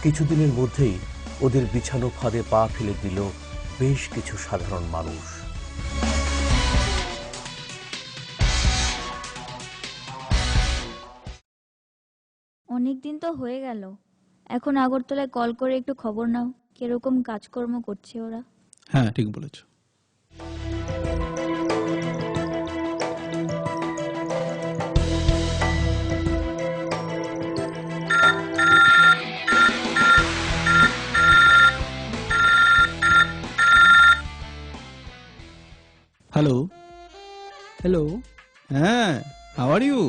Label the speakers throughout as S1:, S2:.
S1: কিছুদিনের মধ্যেই ওদের বিছানো ফাঁদে পা ফেলে দিল বেশ কিছু সাধারণ মানুষ।
S2: অনেক দিন তো হয়ে গেল, এখন আগরতলায় কল করে একটু খবর নাও কিরকম কাজকর্ম করছে ওরা।
S3: হ্যাঁ, ঠিক বলেছ। হ্যালো।
S4: হ্যালো।
S3: হ্যাঁ, হাউ আর ইউ?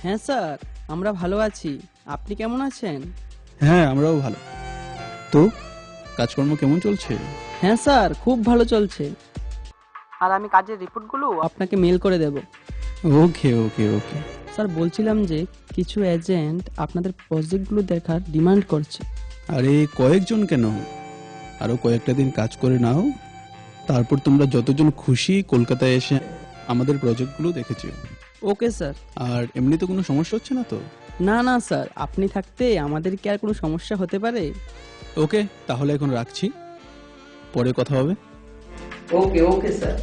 S4: হ্যাঁ স্যার, আমরা ভালো আছি। আপনি কেমন আছেন?
S3: হ্যাঁ, আমরাও ভালো। তো কাজকর্ম কেমন চলছে?
S4: হ্যাঁ স্যার, খুব ভালো চলছে। আর আমি কাজের রিপোর্টগুলো আপনাকে মেল করে দেব।
S3: ওকে ওকে ওকে।
S4: স্যার বলছিলাম যে কিছু এজেন্ট আপনাদের প্রজেক্টগুলো দেখার ডিমান্ড করছে।
S3: আরে কয়েকজন কেন, আরো কয়েকটা দিন কাজ করে নাও, তারপর তোমরা যতজন খুশি কলকাতায় এসে আমাদের প্রজেক্টগুলো দেখেছো।
S4: Okay sir.
S3: আর এমনিতে কোনো সমস্যা হচ্ছে না তো?
S4: না না স্যার, আপনি থাকতে আমাদের কি আর কোনো সমস্যা হতে পারে?
S3: ওকে, তাহলে এখন রাখছি, পরে কথা হবে।
S4: ওকে ওকে স্যার।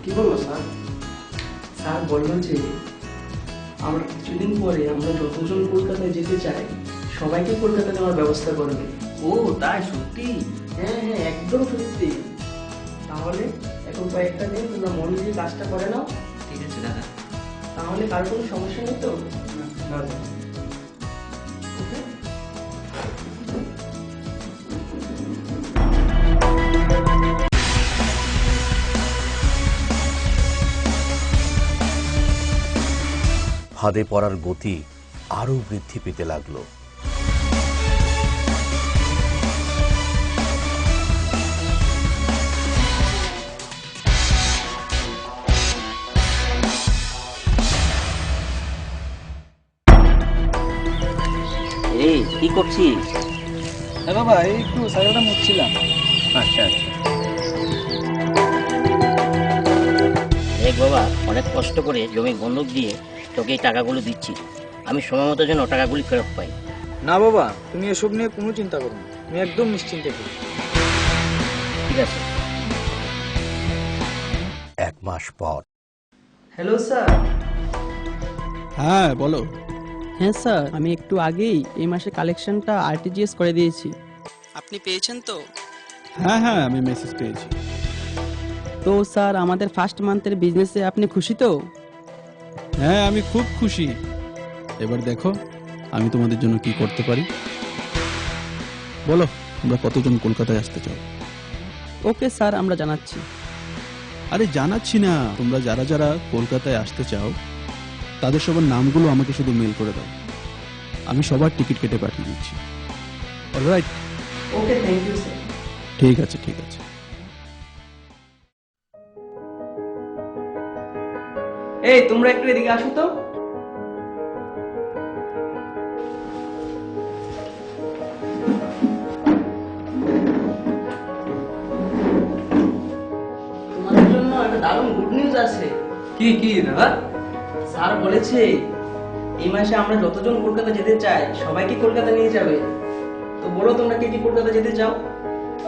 S4: কি বলবো স্যার? স্যার বললো যে আমরা কিছুদিন পরে আমরা যতজন কলকাতায় যেতে চাই সবাইকে কলকাতা নেওয়ার ব্যবস্থা করবে। ও তাই? সত্যি? হ্যাঁ হ্যাঁ, একদম সত্যি। তাহলে এখন কয়েকটা দিন তোমরা মন দিয়ে কাজটা করে নাও। ঠিক আছে দাদা। তাহলে কার কোনো সমস্যা নেই তো? না।
S1: ফাঁদে পড়ার গতি আরো বৃদ্ধি পেতে লাগলো।
S5: এই কি করছিস?
S6: হ্যাঁ বাবা, এই একটু সাইকেলটা মুছছিলাম।
S5: আচ্ছা আচ্ছা। দেখ বাবা, অনেক কষ্ট করে জমি বন্ধক দিয়ে তোকে এই টাকাগুলো দিচ্ছি, আমি সময় মতো যেন টাকাগুলি ফেরত পাই।
S6: না বাবা, তুমি এসব নিয়ে কোনো চিন্তা করো না, তুমি একদম নিশ্চিন্তে থাকো।
S5: ঠিক আছে।
S1: 1 মাস পর।
S4: Hello sir.
S3: হ্যাঁ বলো।
S4: হ্যাঁ স্যার, আমি একটু আগেই এই মাসের কালেকশনটা আরটিজিএস করে দিয়েছি। আপনি পেয়েছেন তো?
S3: হ্যাঁ হ্যাঁ, আমি মেসেজ পেয়েছি।
S4: তো স্যার আমাদের ফার্স্ট মান্থের বিজনেসে আপনি খুশি তো?
S3: হ্যাঁ, আমি খুব খুশি। এবার দেখো আমি তোমাদের জন্য কি করতে পারি। বলো, তোমরা কতজন কলকাতায় আসতে চাও?
S4: ওকে স্যার, আমরা জানাচ্ছি।
S3: আরে জানাচ্ছি না, তোমরা যারা যারা কলকাতায় আসতে চাও তাদের সবার নামগুলো আমাকে শুধু মেল করে দাও, আমি সবার টিকিট কেটে পাঠিয়ে দিচ্ছি। Alright?
S4: Okay, thank you sir.
S3: ঠিক আছে ঠিক আছে।
S4: এই তোমরা একটু এদিকে আসো তো। তোমাদের জন্য একটা দারুণ গুড নিউজ আছে। কি কি দাদা? স্যার বলেছে এই মাসে আমরা যতজন কলকাতা যেতে চাই সবাইকে কলকাতা নিয়ে যাবে। তো বলো তোমরা কে কি কলকাতা যেতে চাও?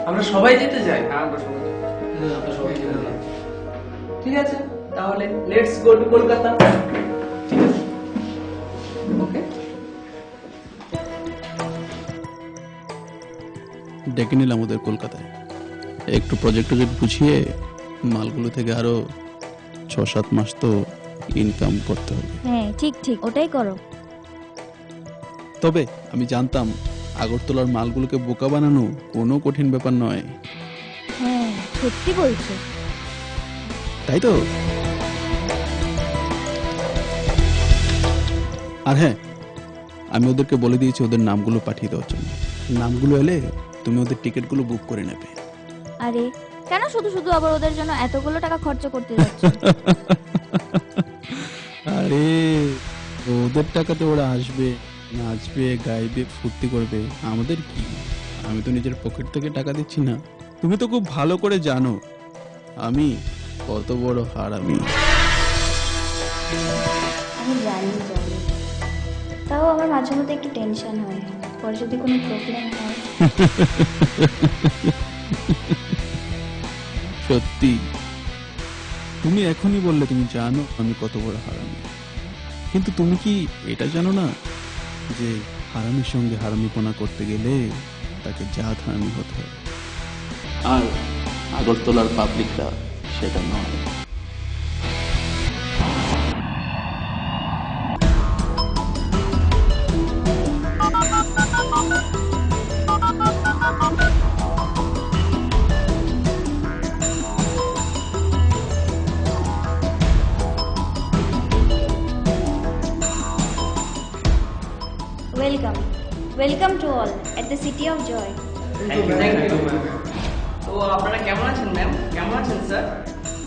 S6: আমরা সবাই যেতে চাই। হ্যাঁ, আমরা সবাই যেতে চাই।
S4: আমরা সবাই যেতে চাই। ঠিক আছে, তাহলে লেটস গো টু কলকাতা। ঠিক আছে, ওকে।
S3: ডেকে নিলাম ওদের কলকাতায়, একটু প্রজেক্ট বুঝিয়ে মালগুলো থেকে আরো 6-7 মাস তো ইনকাম করতে হবে।
S2: হ্যাঁ ঠিক ঠিক, ওটাই করো।
S3: তবে আমি জানতাম আগরতলার মালগুলোকে বোকা বানানো কোনো কঠিন ব্যাপার নয়।
S2: হ্যাঁ সত্যি বলছো।
S3: তাই তো? আর হ্যাঁ, আমি ওদেরকে বলে দিয়েছি ওদের নামগুলো পাঠিয়ে দেওয়ার জন্য। নামগুলো এলে তুমি ওদের টিকিটগুলো বুক করে নেবে।
S2: আরে কেন শুধু শুধু আবার ওদের জন্য এতগুলো টাকা খরচ করতে যাচ্ছ?
S3: আরে ওদের টাকাতে ওরা আসবে, নাচবে, গাইবে, ফুর্তি করবে, আমাদের কি? আমি তো নিজের পকেট থেকে টাকা দিচ্ছি না। তুমি তো খুব ভালো করে জানো আমি কত বড় হারামি।
S2: আমি জানি জানি, তাও আমার মাঝে মধ্যে একটু টেনশন হয়, পরে যদি কোনো প্রবলেম হয়।
S3: সত্যি তুমি এখনই বললে তুমি জানো আমি কত বড় হারামি, কিন্তু তুমি কি এটা জানো না যে হারামির সঙ্গে হারামিপনা করতে গেলে তাকে জাত হারামি হতে হয়, আর আগরতলার পাবলিকরা সেটা নয়।
S2: Welcome, welcome to all at the city of joy.
S4: Thank you ma'am. তো আপনারা কেমন আছেন ম্যাম? কেমন আছেন স্যার?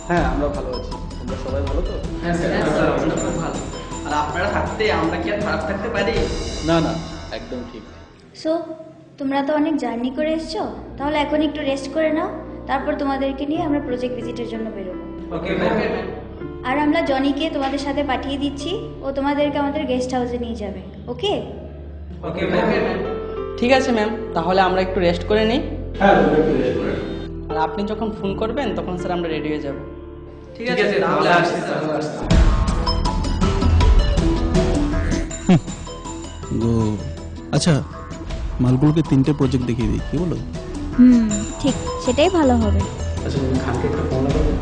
S6: হ্যাঁ আমরা ভালো আছি, তোমরা সবাই ভালো তো?
S4: হ্যাঁ স্যার, আমরা খুব ভালো। আর আপনারা থাকতে আমরা কি আর খারাপ থাকতে পারি?
S3: না না, একদম ঠিক।
S2: সো তোমরা তো অনেক জার্নি করে এসছো, তাহলে এখন একটু রেস্ট করে নাও, তারপর তোমাদেরকে নিয়ে আমরা প্রজেক্ট ভিজিটের জন্য বেরোবো।
S4: Okay ma'am.
S2: আর আমরা জনিকে তোমাদের সাথে পাঠিয়ে দিচ্ছি, ও তোমাদেরকে আমাদের গেস্ট হাউসে নিয়ে যাবে। ওকে?
S4: Okay ma'am. ঠিক আছে ম্যাম, তাহলে আমরা একটু রেস্ট করে নিই।
S6: হ্যাঁ একটু রেস্ট করে।
S4: আর আপনি যখন ফোন করবেন তখন স্যার আমরা রেডি হয়ে যাব। ঠিক আছে তাহলে আসছি স্যার।
S3: গো, আচ্ছা মালগুলোকে 3টে প্রজেক্ট দেখিয়ে দিই, কি বলো?
S2: ঠিক, সেটাই ভালো হবে।
S6: আচ্ছা তুমি খানকে একটা ফোন লাগাবে।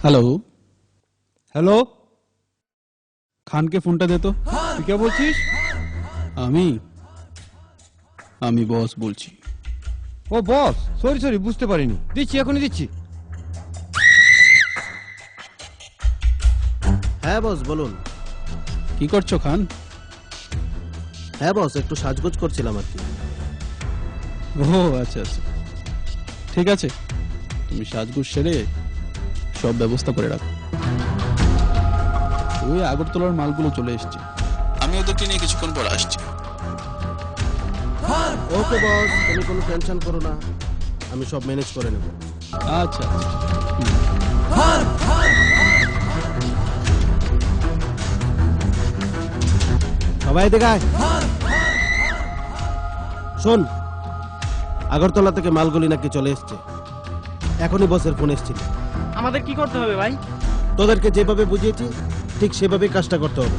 S3: হ্যালো,
S7: হ্যালো,
S3: খানকে ফোনটা দে তো।
S7: তুই কে বলছিস?
S3: আমি বস বলছি।
S7: ও বস, সরি সরি বুঝতে পারিনি। দিচ্ছি, এখনই দিচ্ছি।
S8: হ্যাঁ বস বলুন।
S3: কি করছো খান?
S8: হ্যাঁ বস, একটু সাজগোজ করছিলাম আর কি।
S3: ও আচ্ছা আচ্ছা, ঠিক আছে, তুমি সাজগুজ সেরে সব ব্যবস্থা করে রাখো। ওই আগরতলার মালগুলো চলে এসছে, আমি ওদেরকে নিয়ে কিছুক্ষণ পর আসছি।
S8: ওকে বস, তুমি কোনো টেনশন করো না, আমি সব ম্যানেজ করে নেব।
S3: আচ্ছা আচ্ছা।
S8: সবাই দেখায় শোন, আগরতলা থেকে মালগুলি নাকি চলে এসছে, এখনই বসের ফোন এসেছিল।
S4: আমাদের কি করতে হবে ভাই?
S8: তোদেরকে যেভাবে বুঝিয়েছি ঠিক সেভাবেই কাজটা করতে হবে।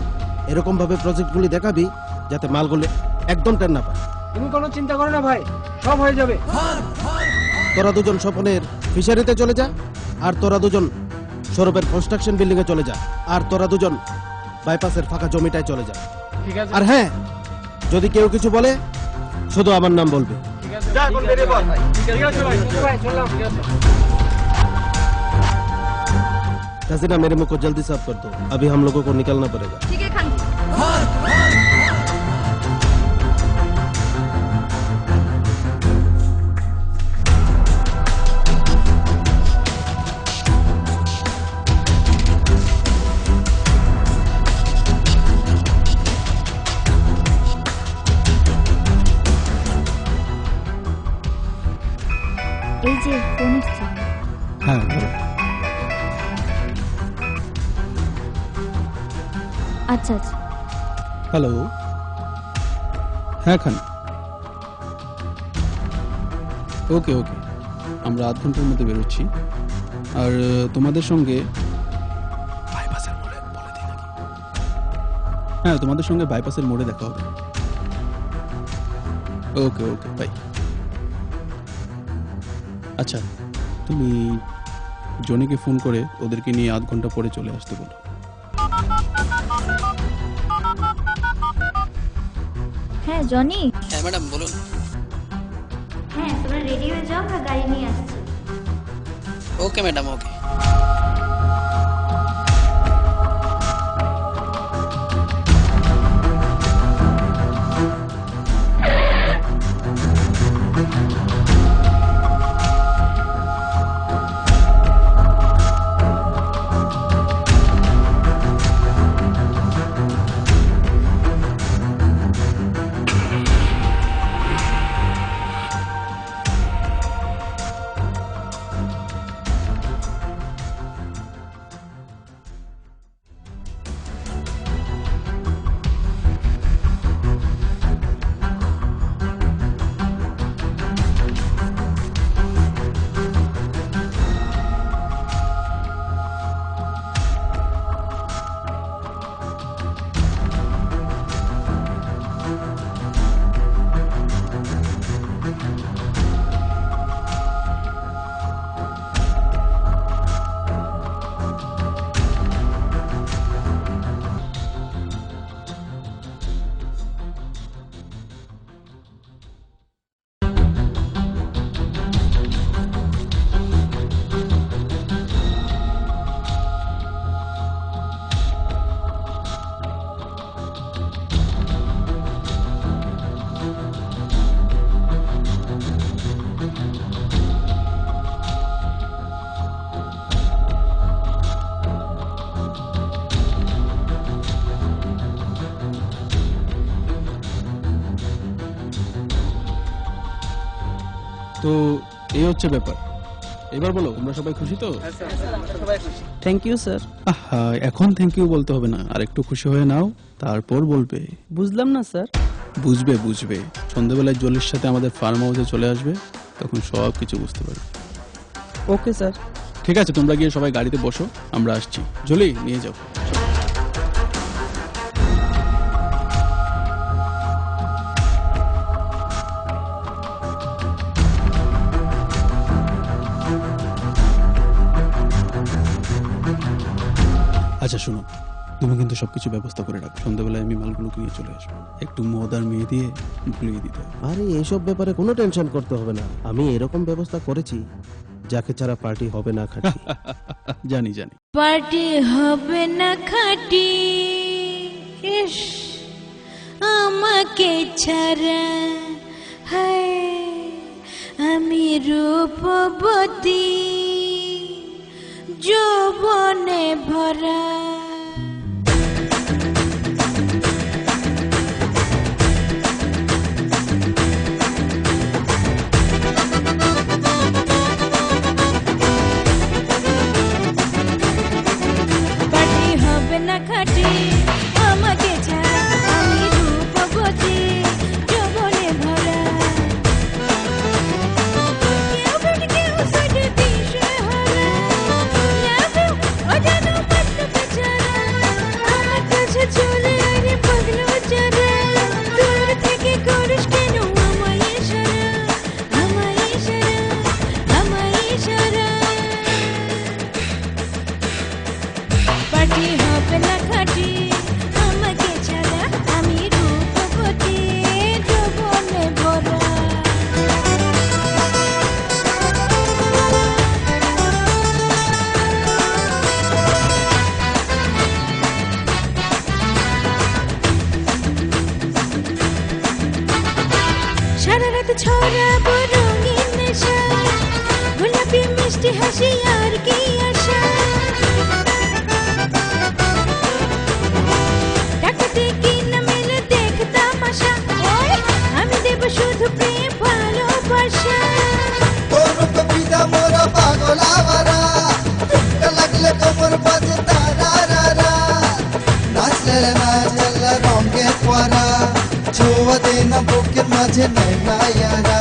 S8: এরকম ভাবে প্রজেক্টগুলি দেখাবি যাতে মালগুলি একদম টেন না পায়।
S6: তুমি কোনো চিন্তা করো না ভাই, সব হয়ে যাবে।
S8: তোরা দুজন স্বপনের ফিশারিতে চলে যা, আর তোরা দুজন সৌরভের কনস্ট্রাকশন বিল্ডিং এ চলে যা, আর তোরা দুজন বাইপাসের ফাঁকা জমিটায় চলে যা।
S6: ঠিক আছে।
S8: আর হ্যাঁ, যদি কেউ কিছু বলে শুধু আমার নাম বলবে।
S6: যা এখন বেরিয়ে পড়। ঠিক আছে ভাই, ভাই চললাম। ঠিক আছে।
S8: हसीना मेरे मुंह को जल्दी साफ कर दो, अभी हम लोगों को निकलना पड़ेगा।
S2: ঠিক আছে খান। এই যে ফোন এসছে।
S3: হ্যাঁ ধরো।
S2: আচ্ছা আচ্ছা।
S3: হ্যালো, হ্যাঁ খান, ওকে ওকে, আমরা আধ ঘন্টার মধ্যে বেরোচ্ছি। আর তোমাদের সঙ্গে বাইপাসের মোড়ে বলে দিই নাকি? হ্যাঁ, তোমাদের সঙ্গে বাইপাসের মোড়ে দেখা হবে। ওকে ওকে, বাই। আচ্ছা, তুমি জনিকে ফোন করে ওদেরকে নিয়ে আধ ঘন্টা পরে চলে আসতে বলো।
S2: হ্যাঁ জনি।
S5: হ্যাঁ ম্যাডাম বলুন।
S2: হ্যাঁ তোমরা রেডি হয়ে যাও, আমরা গাড়ি নিয়ে আসছি।
S5: ওকে ম্যাডাম, ওকে।
S3: তো এই হচ্ছে ব্যাপার। এবার বলো, তোমরা সবাই খুশি তো?
S8: Thank you sir.
S3: আহা, এখন থ্যাংক ইউ বলতে হবে না, আর একটু খুশি হয়ে নাও, তারপর বলবে।
S8: বুঝলাম না স্যার।
S3: বুঝবে বুঝবে, সন্ধ্যাবেলায় জলির সাথে আমাদের ফার্ম হাউসে চলে আসবে, তখন সব কিছু বুঝতে পারবে।
S8: Okay sir.
S3: ঠিক আছে, তোমরা গিয়ে সবাই গাড়িতে বসো, আমরা আসছি। জলি, নিয়ে যাও। আচ্ছা শোনো, তুমি কিন্তু সবকিছু ব্যবস্থা করে রাখো, সন্ধ্যাবেলায় আমি মালগুলোকে নিয়ে চলে আসবো। একটু মদ আর মেয়ে দিয়ে ভুলিয়ে দিতে হবে।
S8: আরে এসব ব্যাপারে কোনো টেনশন করতে হবে না, আমি এরকম ব্যবস্থা করেছি যাকে ছাড়া পার্টি হবে না খাটি।
S3: জানি জানি।
S9: পার্টি হবে না খাটি, ইস আমাকে ছাড়া। হায় আমি রূপবতী, যৌবনে ভরা। পার্টি হবে না খাটি, আমাকে ছাড়া। আমি রূপবতী, যৌবনে ভরা। কেউ বেটে কেউ সাইডে দিশেহারা, লাভে অজানো মস্ত বেচারা। আমার কাছে চলে আয় পাগলা যারা, দূর থেকে করিস কেন আমায় ইশারা, আমায় ইশারা, আমায় ইশারা। পার্টি হবে না খাটি, আমাকে ছাড়া। আমি রূপবতী, যৌবনে ভরা। সারা রাত ছড়াবো রঙিন নেশা, গোলাপি মিষ্টি হাসি আর কি আশা। ডাকাতে কি না মেলে দেখ তামাশা, ওই আমি দেব শুধু প্রেম ভালোবাসা।
S10: তোর কবিতা মোরা পাগলা ভরা, লাগলে তোমার বাজে তারা, নাচলে নাচলে রঙে পরা, ছোঁয়া দে না বুকের মাঝে নয়না ইয়ারা।